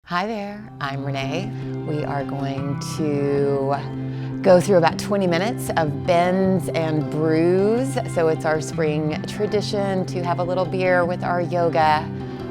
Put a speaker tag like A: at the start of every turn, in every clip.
A: Hi there, I'm Renee. We are going to go through about 20 minutes of Bends and Brews. So it's our spring tradition to have a little beer with our yoga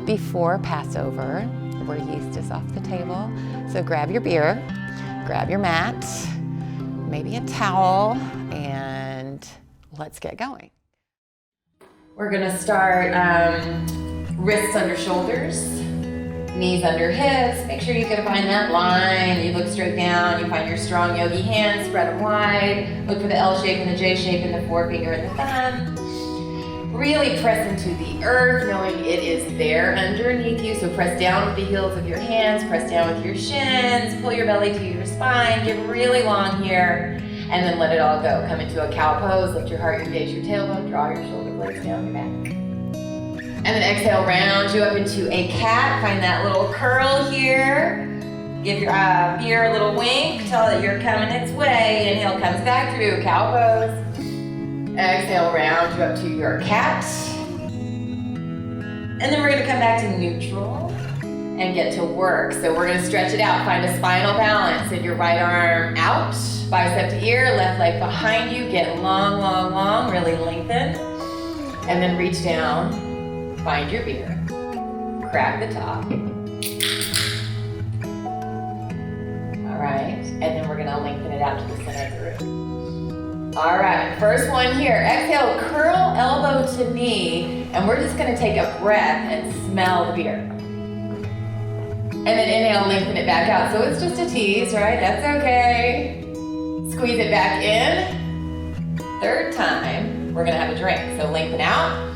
A: before Passover, where yeast is off the table. So grab your beer, grab your mat, maybe a towel, and let's get going. We're gonna start wrists under shoulders, knees under hips. Make sure you can find that line. You look straight down. You find your strong yogi hands, spread them wide. Look for the L shape and the J shape in the forefinger and the thumb. Really press into the earth, knowing it is there underneath you. So press down with the heels of your hands. Press down with your shins. Pull your belly to your spine. Get really long here. And then let it all go. Come into a cow pose. Lift your heart, your gaze, your tailbone. Draw your shoulder blades down your back. And then exhale, round you up into a cat. Find that little curl here. Give your beer a little wink. Tell it you're coming its way. Inhale comes back through, cow pose. Exhale, round you up to your cat. And then we're gonna come back to neutral and get to work. So we're gonna stretch it out. Find a spinal balance. Send your right arm out, bicep to ear, left leg behind you. Get long, long, long, really lengthen. And then reach down. Find your beer, crack the top. All right, and then we're gonna lengthen it out to the center of the room. All right, first one here. Exhale, curl elbow to knee, and we're just gonna take a breath and smell the beer. And then inhale, lengthen it back out. So it's just a tease, right? That's okay. Squeeze it back in. Third time, we're gonna have a drink. So lengthen out.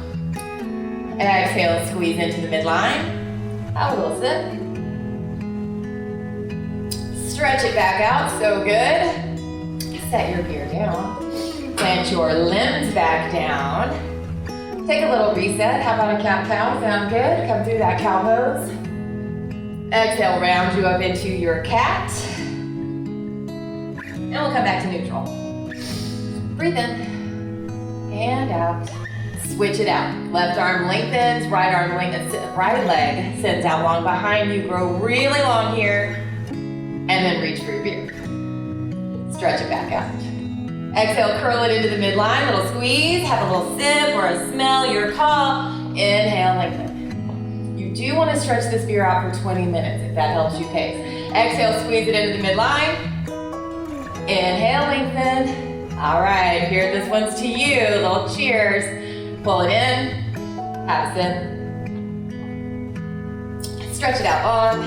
A: Exhale, squeeze into the midline. Have a little sip. Stretch it back out, so good. Set your beer down. Plant your limbs back down. Take a little reset. How about a cat-cow? Sound good? Come through that cow pose. Exhale, round you up into your cat. And we'll come back to neutral. Breathe in and out. Switch it out. Left arm lengthens, right arm lengthens, right leg sends out long behind you. Grow really long here. And then reach for your beer. Stretch it back out. Exhale, curl it into the midline. Little squeeze, have a little sip or a smell, your call. Inhale, lengthen. You do want to stretch this beer out for 20 minutes if that helps you pace. Exhale, squeeze it into the midline. Inhale, lengthen. All right, here, this one's to you. Little cheers. Pull it in, have a sip. Stretch it out long.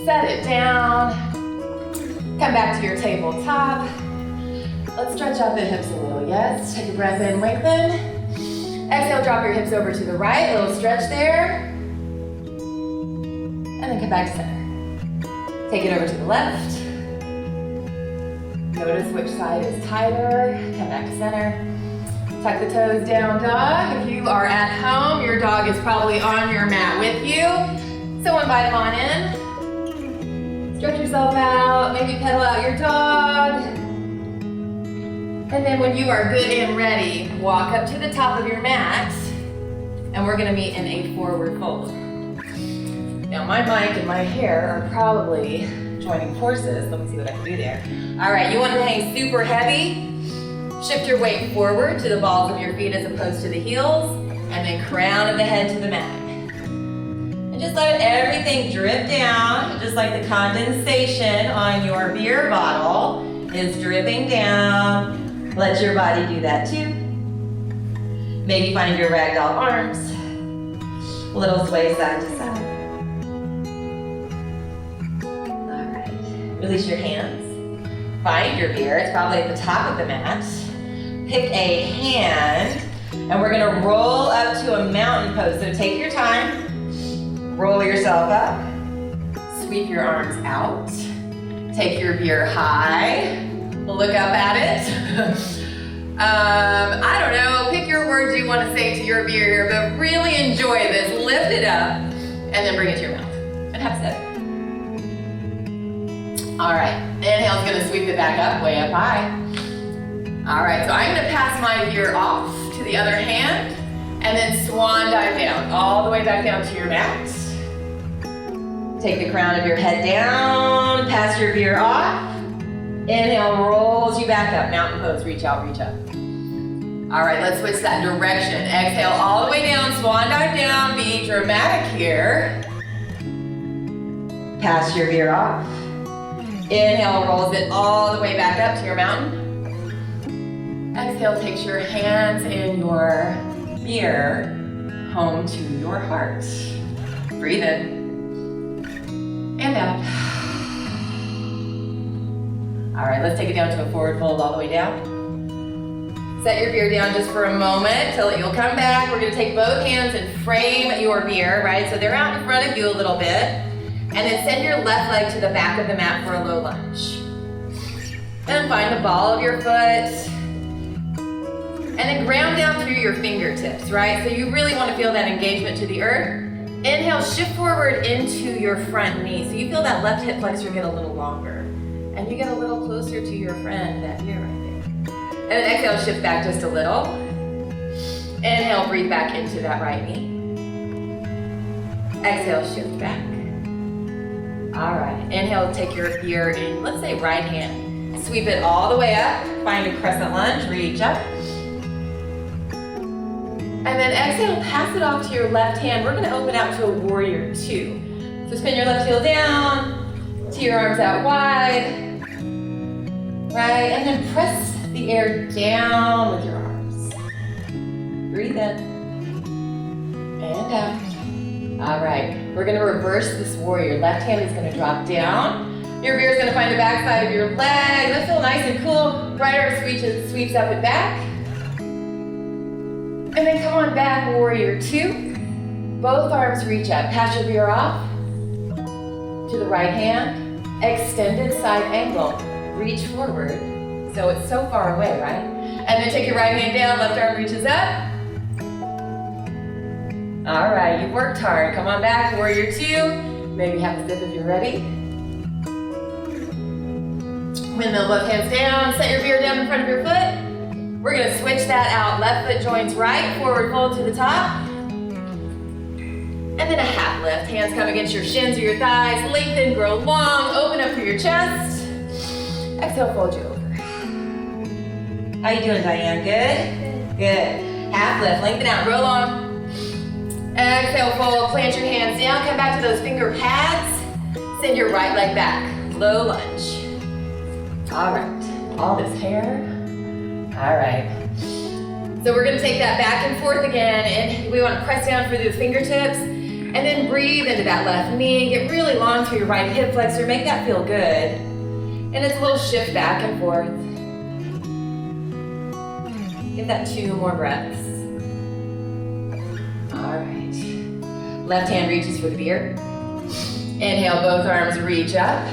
A: Set it down. Come back to your tabletop. Let's stretch out the hips a little, yes? Take a breath in, lengthen. Exhale, drop your hips over to the right, a little stretch there. And then come back to center. Take it over to the left. Notice which side is tighter. Come back to center. Tuck the toes down, dog. If you are at home, your dog is probably on your mat with you. So invite him on in. Stretch yourself out, maybe pedal out your dog. And then when you are good and ready, walk up to the top of your mat, and we're gonna meet in a forward fold. Now my mic and my hair are probably joining forces. Let me see what I can do there. All right, you want to hang super heavy. Shift your weight forward to the balls of your feet as opposed to the heels, and then crown of the head to the mat. And just let everything drip down, just like the condensation on your beer bottle is dripping down. Let your body do that too. Maybe find your ragdoll arms. Little sway side to side. All right, release your hands. Find your beer, it's probably at the top of the mat. Pick a hand, and we're gonna roll up to a mountain pose. So take your time, roll yourself up, sweep your arms out, take your beer high, look up at it. I don't know, pick your words you wanna say to your beer here, but really enjoy this. Lift it up, and then bring it to your mouth, and have a sip. All right, inhale's gonna sweep it back up, way up high. All right, so I'm gonna pass my beer off to the other hand, and then swan dive down, all the way back down to your mat.
B: Take the crown of your head down, pass your beer off. Inhale, rolls you back up. Mountain pose, reach out, reach up. All right, let's switch that direction. Exhale all the way down, swan dive down, be dramatic here. Pass your beer off. Inhale, rolls it all the way back up to your mountain. Exhale, takes your hands and your beer home to your heart. Breathe in and out. All right, let's take it down to a forward fold all the way down. Set your beer down just for a moment till you'll come back. We're gonna take both hands and frame your beer, right? So they're out in front of you a little bit. And then send your left leg to the back of the mat for a low lunge. And find the ball of your foot. And then ground down through your fingertips, right? So you really want to feel that engagement to the earth. Inhale, shift forward into your front knee. So you feel that left hip flexor get a little longer. And you get a little closer to your friend, that here right there. And then exhale, shift back just a little. Inhale, breathe back into that right knee. Exhale, shift back. All right, inhale, take your beer in, let's say right hand. Sweep it all the way up, find a crescent lunge, reach up. And then exhale, pass it off to your left hand. We're gonna open out to a warrior two. So spin your left heel down, to your arms out wide, right? And then press the air down with your arms. Breathe in and out. All right, we're gonna reverse this warrior. Left hand is gonna drop down. Your beer is gonna find the back side of your leg. Let's feel nice and cool. Right arm sweeps up and back. And then come on back, warrior two. Both arms reach up. Pass your beer off to the right hand. Extended side angle. Reach forward. So it's so far away, right? And then take your right hand down, left arm reaches up. All right, you've worked hard. Come on back, warrior two. Maybe have a sip if you're ready. Windmill both hands down. Set your beer down in front of your foot. We're gonna switch that out. Left foot joins right, forward fold to the top. And then a half lift. Hands come against your shins or your thighs. Lengthen, grow long, open up through your chest. Exhale, fold you over. How you doing, Diane? Good? Good. Half lift, lengthen out, grow long. Exhale, fold, plant your hands down, come back to those finger pads. Send your right leg back, low lunge. All right, all this hair. All right. So we're gonna take that back and forth again, and we wanna press down through the fingertips, and then breathe into that left knee, get really long through your right hip flexor, make that feel good. And it's a little shift back and forth. Give that 2 more breaths. All right. Left hand reaches for the beer. Inhale, both arms reach up.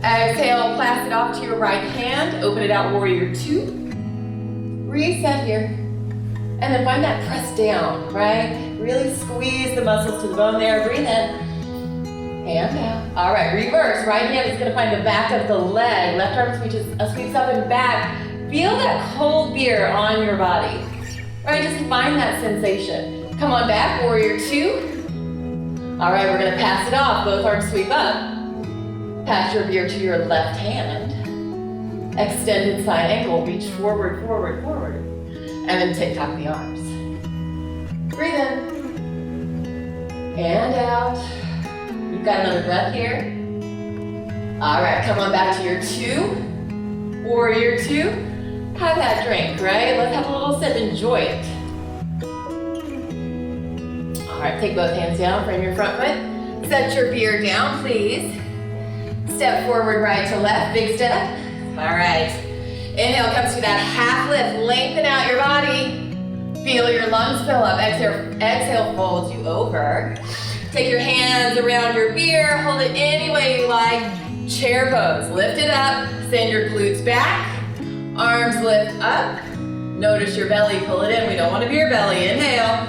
B: Exhale, pass it off to your right hand. Open it out, warrior two. Reset here. And then find that press down, right? Really squeeze the muscles to the bone there. Breathe in. And out. All right, reverse. Right hand is gonna find the back of the leg. Left arm sweeps up and back. Feel that cold beer on your body. Right, just find that sensation. Come on back, warrior two. All right, we're gonna pass it off. Both arms sweep up. Pass your beer to your left hand. Extended side angle, reach forward, forward, forward. And then top the arms. Breathe in. And out. You've got another breath here. All right, come on back to your two. Warrior two. Have that drink, right? Let's have a little sip, enjoy it. All right, take both hands down, frame your front foot. Set your beer down, please. Step forward, right to left, big step. All right, inhale comes to that half lift, lengthen out your body. Feel your lungs fill up, exhale folds you over. Take your hands around your beer, hold it any way you like. Chair pose, lift it up, send your glutes back. Arms lift up. Notice your belly, pull it in. We don't want a beer belly. Inhale.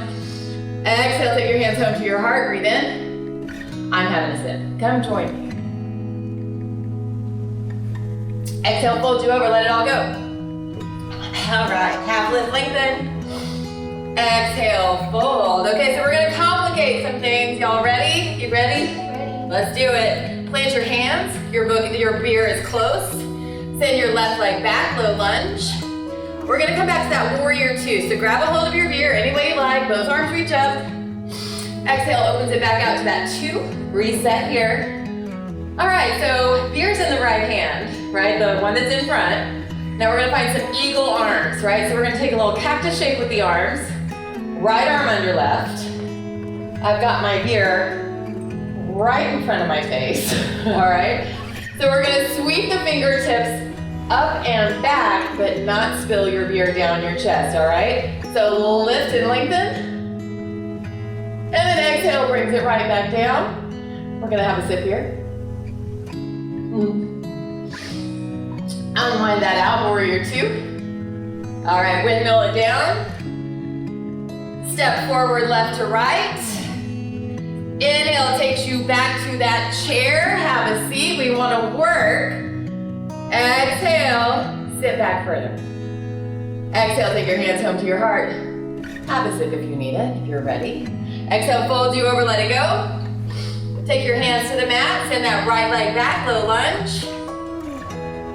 B: Exhale, take your hands home to your heart. Breathe in. I'm having a sip. Come join me. Exhale, fold you over. Let it all go. All right, half lift, lengthen. Exhale, fold. Okay, so we're gonna complicate some things. Y'all ready? You ready?
C: Ready.
B: Let's do it. Plant your hands. Your beer is close. Send your left leg back, low lunge. We're gonna come back to that warrior two. So grab a hold of your beer any way you like. Both arms reach up. Exhale, opens it back out to that two. Reset here. All right, so beer's in the right hand, right? The one that's in front. Now we're gonna find some eagle arms, right? So we're gonna take a little cactus shape with the arms. Right arm under left. I've got my beer right in front of my face, all right? So we're gonna sweep the fingertips up and back, but not spill your beer down your chest, all right? So lift and lengthen. And then exhale, brings it right back down. We're gonna have a sip here. Unwind that out, warrior two. All right, windmill it down. Step forward, left to right. Inhale takes you back to that chair. Have a seat. We want to work. Exhale, sit back further. Exhale, take your hands home to your heart. Have a sip if you need it, if you're ready. Exhale, fold you over, let it go. Take your hands to the mat. Send that right leg back, low lunge.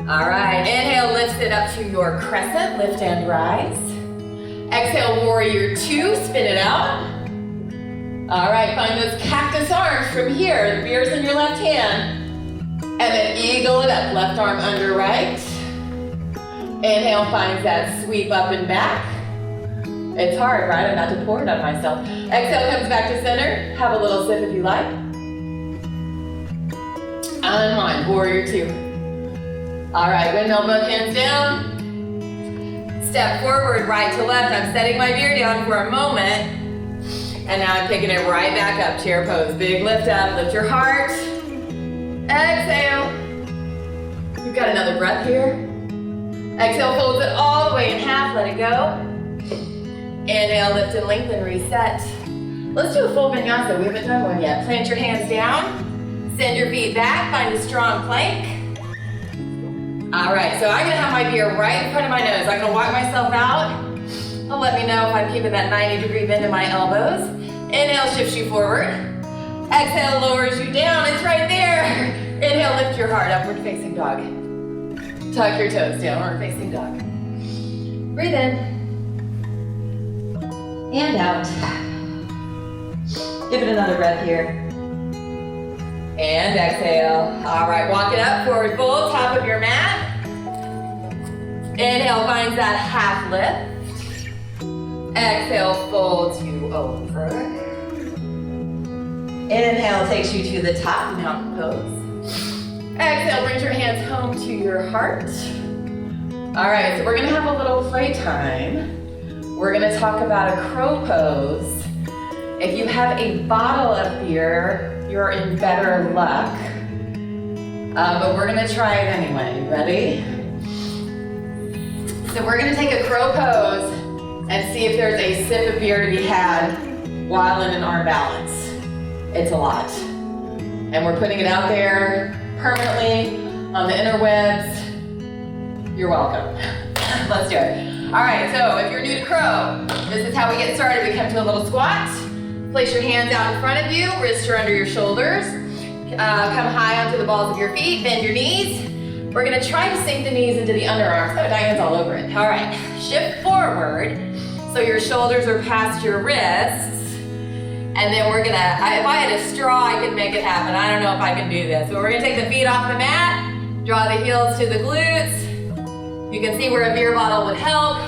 B: All right, inhale, lifts it up to your crescent. Lift and rise. Exhale, warrior two, spin it out. All right, find those cactus arms from here. The beer's in your left hand. And then eagle it up, left arm under right. Inhale finds that sweep up and back. It's hard, right? I'm about to pour it on myself. Exhale comes back to center. Have a little sip if you like. Unwind, warrior two. All right, windmill, both hands down. Step forward, right to left. I'm setting my beer down for a moment. And now I'm picking it right back up, chair pose. Big lift up, lift your heart. Exhale. You've got another breath here. Exhale, folds it all the way in half, let it go. Inhale, lift and lengthen, reset. Let's do a full vinyasa, we haven't done one yet. Plant your hands down, send your feet back, find a strong plank. All right, so I'm gonna have my beer right in front of my nose. I'm gonna walk myself out. It'll let me know if I'm keeping that 90-degree bend in my elbows. Inhale, shifts you forward. Exhale, lowers you down, it's right there. Inhale, lift your heart, upward facing dog. Tuck your toes, downward facing dog. Breathe in. And out. Give it another breath here. And exhale. All right, walk it up, forward fold, top of your mat. Inhale, finds that half lift. Exhale, folds you over. Inhale takes you to the top, mountain pose. Exhale, brings your hands home to your heart. All right, so we're gonna have a little playtime. We're gonna talk about a crow pose. If you have a bottle of beer, you're in better luck. But we're gonna try it anyway, ready? So we're gonna take a crow pose and see if there's a sip of beer to be had while in an arm balance. It's a lot. And we're putting it out there permanently on the interwebs. You're welcome. Let's do it. All right, so if you're new to crow, this is how we get started. We come to a little squat. Place your hands out in front of you, wrists are under your shoulders. Come high onto the balls of your feet, bend your knees. We're gonna try to sink the knees into the underarms. Oh, Diane's all over it. All right, shift forward so your shoulders are past your wrists. And then we're gonna, if I had a straw, I could make it happen. I don't know if I can do this. So we're gonna take the feet off the mat, draw the heels to the glutes. You can see where a beer bottle would help.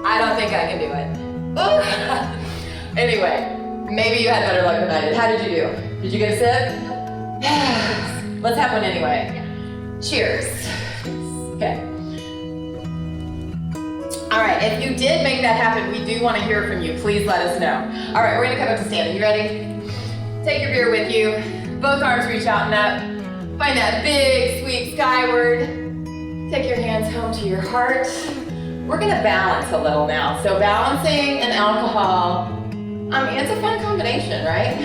B: I don't think I can do it. Anyway, maybe you had better luck than I did. How did you do? Did you get a sip? Yes. Let's have one anyway. Cheers. Okay. All right, if you did make that happen, we do want to hear from you. Please let us know. All right, we're gonna come up to standing. You ready? Take your beer with you. Both arms reach out and up. Find that big sweep skyward. Take your hands home to your heart. We're gonna balance a little now. So balancing and alcohol, I mean, it's a fun combination, right?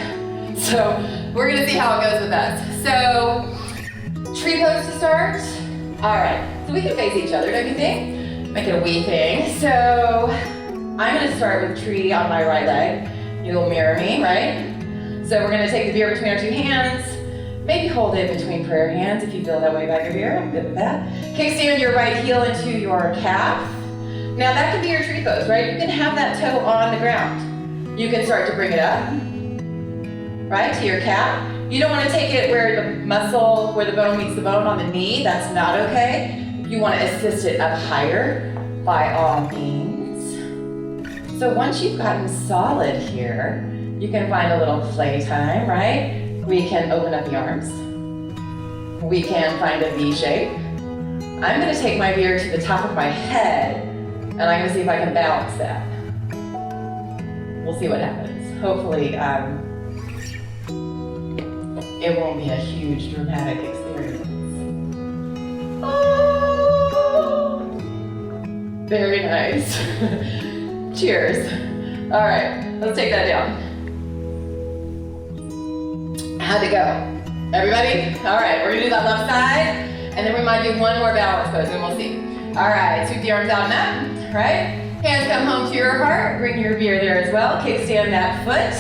B: So we're gonna see how it goes with us. So tree pose to start. All right, so we can face each other, don't you think? Make it a wee thing. So I'm gonna start with tree on my right leg. You'll mirror me, right? So we're gonna take the beer between our two hands, Maybe hold it between prayer hands if you feel that way about your beer. I'm good with that. Kickstand your right heel into your calf. Now that could be your tree pose, right? You can have that toe on the ground. You can start to bring it up, right, to your calf. You don't want to take it where the muscle, where the bone meets the bone on the knee. That's not okay. You want to assist it up higher, by all means. So once you've gotten solid here, you can find a little playtime, right? We can open up the arms. We can find a V shape. I'm going to take my beer to the top of my head, and I'm going to see if I can balance that. We'll see what happens. Hopefully, it won't be a huge dramatic experience. Oh, very nice. Cheers. All right, let's take that down. How'd it go? Everybody? All right, we're gonna do that left side, and then we might do one more balance pose, and we'll see. All right, sweep the arms out and up, right? Hands come home to your heart, bring your beer there as well. Kickstand that foot.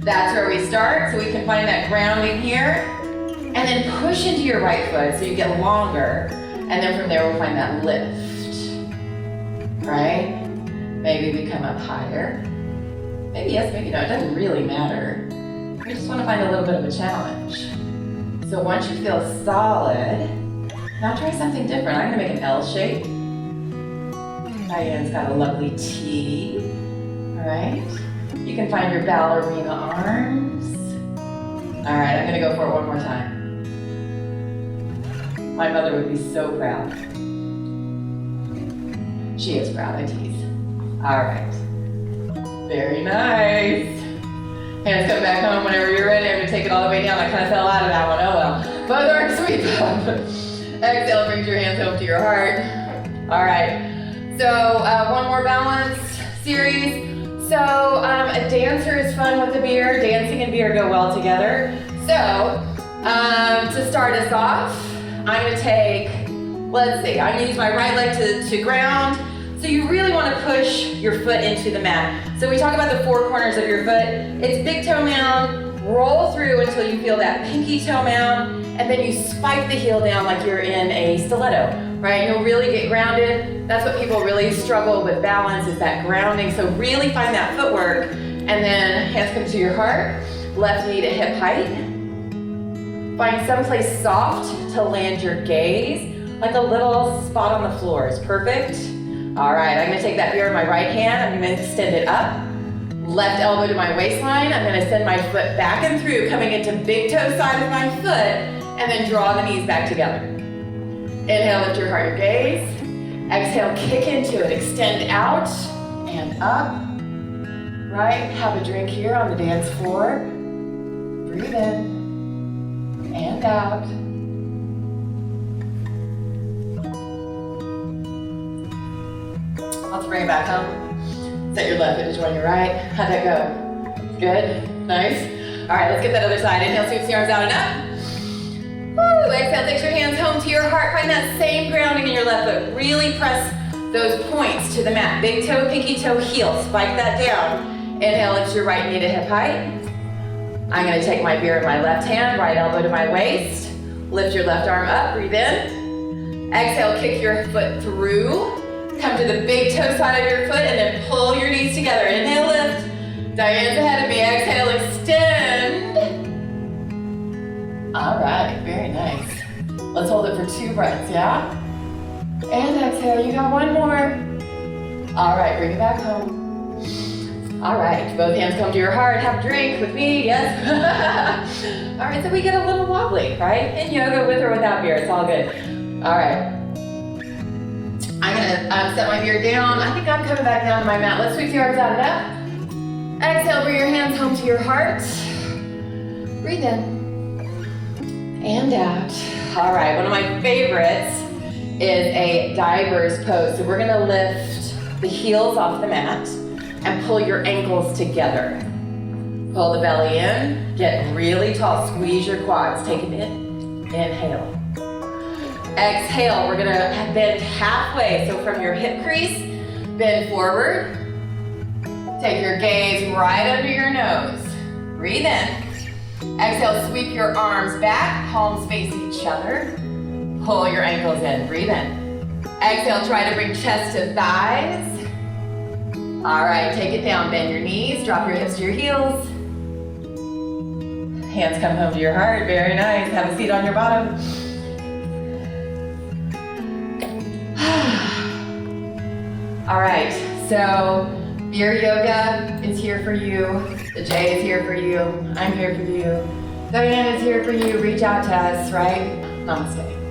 B: That's where we start, so we can find that grounding here. And then push into your right foot so you get longer, and then from there we'll find that lift, right? Maybe we come up higher. Maybe yes, maybe no, it doesn't really matter. We just want to find a little bit of a challenge. So once you feel solid, now try something different. I'm gonna make an L shape. Diane's got a lovely T, all right? You can find your ballerina arms. All right, I'm gonna go for it one more time. My mother would be so proud. She is proud, I tease. All right, very nice. Hands come back home whenever you're ready. I'm gonna take it all the way down. I kind of fell out of that one, oh well. Both arms sweep up. Exhale, brings your hands home to your heart. All right, so one more balance series. So a dancer is fun with the beer. Dancing and beer go well together. So to start us off, I'm gonna take, let's see, I'm gonna use my right leg to ground. So you really want to push your foot into the mat. So we talk about the four corners of your foot. It's big toe mound, roll through until you feel that pinky toe mound, and then you spike the heel down like you're in a stiletto, right? You'll really get grounded. That's what people really struggle with balance, is that grounding. So really find that footwork, and then hands come to your heart, left knee to hip height. Find someplace soft to land your gaze, like a little spot on the floor is perfect. All right, I'm gonna take that beer in my right hand, I'm gonna extend it up. Left elbow to my waistline, I'm gonna send my foot back and through, coming into big toe side of my foot, and then draw the knees back together. Inhale, lift your heart, your gaze. Exhale, kick into it, extend out and up. Right, have a drink here on the dance floor. Breathe in and out. Let's bring it back home. Set your left foot to join your right. How'd that go? Good? Nice? All right, let's get that other side. Inhale, sweep the arms out and up. Woo! Exhale, take your hands home to your heart. Find that same grounding in your left foot. Really press those points to the mat. Big toe, pinky toe, heel. Spike that down. Inhale, lift your right knee to hip height. I'm gonna take my beer in my left hand, right elbow to my waist. Lift your left arm up, breathe in. Exhale, kick your foot through. Come to the big toe side of your foot and then pull your knees together. Inhale, lift. Diane's ahead of me. Exhale, extend. All right, very nice. Let's hold it for 2 breaths, yeah? And exhale, you got one more. All right, bring it back home. All right, both hands come to your heart. Have a drink with me, yes? All right, so we get a little wobbly, right? In yoga, with or without beer, it's all good. All right. I'm gonna set my beer down. I think I'm coming back down to my mat. Let's sweep the arms out and up. Exhale, bring your hands home to your heart. Breathe in and out. All right, one of my favorites is a diver's pose. So we're gonna lift the heels off the mat and pull your ankles together. Pull the belly in, get really tall, squeeze your quads, take it in, inhale. Exhale, we're gonna bend halfway. So from your hip crease, bend forward. Take your gaze right under your nose. Breathe in. Exhale, sweep your arms back, palms face each other. Pull your ankles in, breathe in. Exhale, try to bring chest to thighs. All right, take it down, bend your knees, drop your hips to your heels. Hands come home to your heart, very nice. Have a seat on your bottom. All right, so Beer Yoga is here for you. The J is here for you. I'm here for you. Diane is here for you. Reach out to us, right? Namaste.